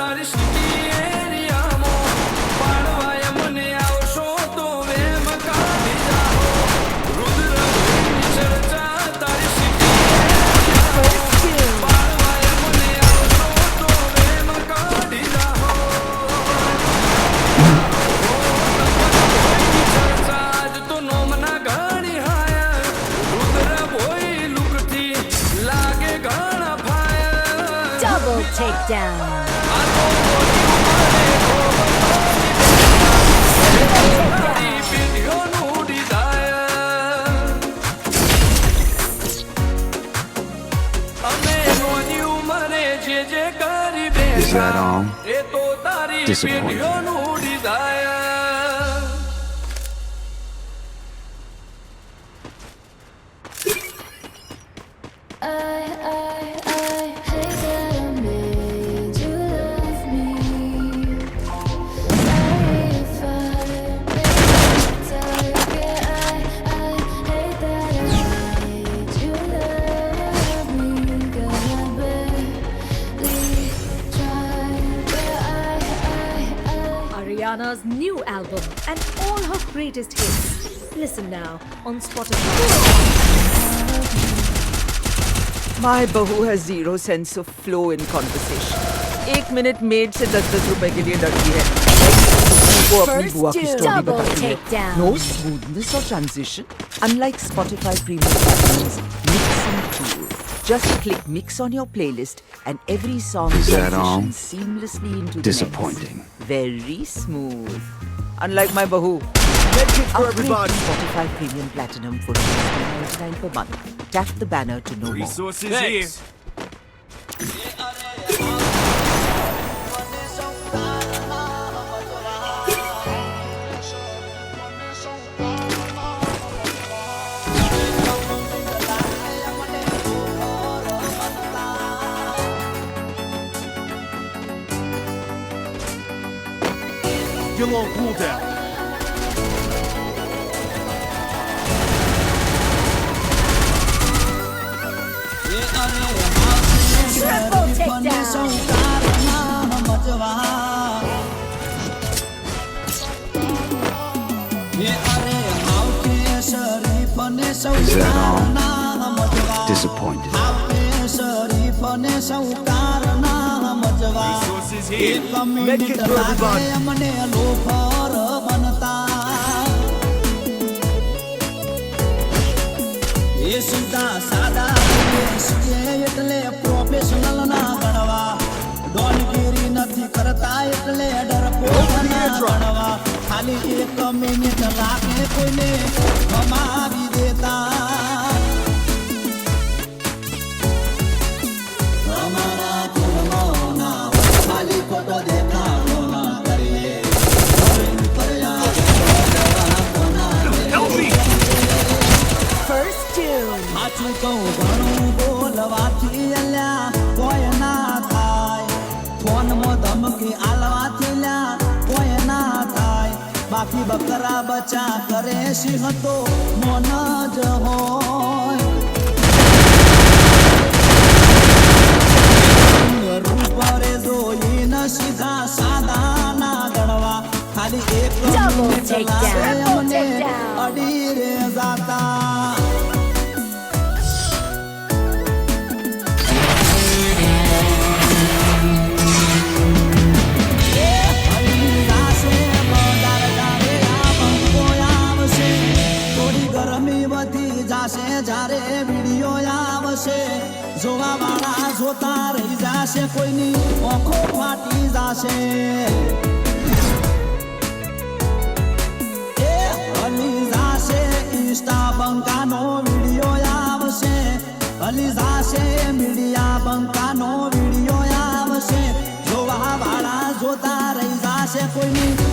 તારી સિટી એરિયામાં પાડવાય મને આવશો તો વેમ કાઢી જાઓ રુદ્ર ભોઈની ચર્ચા તારી સિટી એરિયામાં પાડવાય મને આવશો તો વેમ કાઢી જાઓ ભોઈની ચર્ચા આજ તો નોમના ઘણી હાય રુદ્ર ભોઈ લુકથી લાગે ઘણા fire Double takedown. Is that all? Disappointing. I hate that I made you love me. Sorry if I made you target. I hate that I made you love me. Girl, I barely tried, but Ariana's new album and all her greatest hits. Listen now on Spotify. My bahu has zero sense of flow in conversation. 1 minute made से 10-10 रुपए के लिए डरती है वो अपनी First बुआ की two. स्टोरी Double बताती है takedown. No smoothness or transition. Unlike Spotify Premium platforms, mixing tool. Just click mix on your playlist and every song Is that all? transitions seamlessly into the Disappointing. next. Very smooth. Unlike my bahu. Medkit for Upgrade everybody. to Spotify Premium Platinum for $99 per month. Tap the banner to know more. Resources here. You're on cooldown. Triple takedown. Is that all? Disappointed. Resources here. Medkit for everybody. સીધા સાદા એટલે professional ના ગણવા ડોનગીરી નથી કરતા એટલે ડરપોક ના ગણવા ખાલી 1 મિનિટ લાગે કોઈને કમાવી દેતા અમારા કુલનો ના ખાલી ખોટો દેખાડો ના કરીએ First tune. સાચું કહું ઘણું બોલવાથી અલ્યા કોઈ ના થાય ફોનમાં ધમકી આલવાથી લ્યા કોઈ ના થાય બાકી બકરા બચા કરે સિંહ તો મોન જ હોય રૂપરે જોઈને સીધા સાદા ના ગણવા ખાલી 1 Double મિનિટ takedown. લાગે Double મને takedown. અડી રે જાતા જારે વિડિયો આવશે જોવા વાળા જોતા રહી જશે કોઈની આંખો ફાટી જશે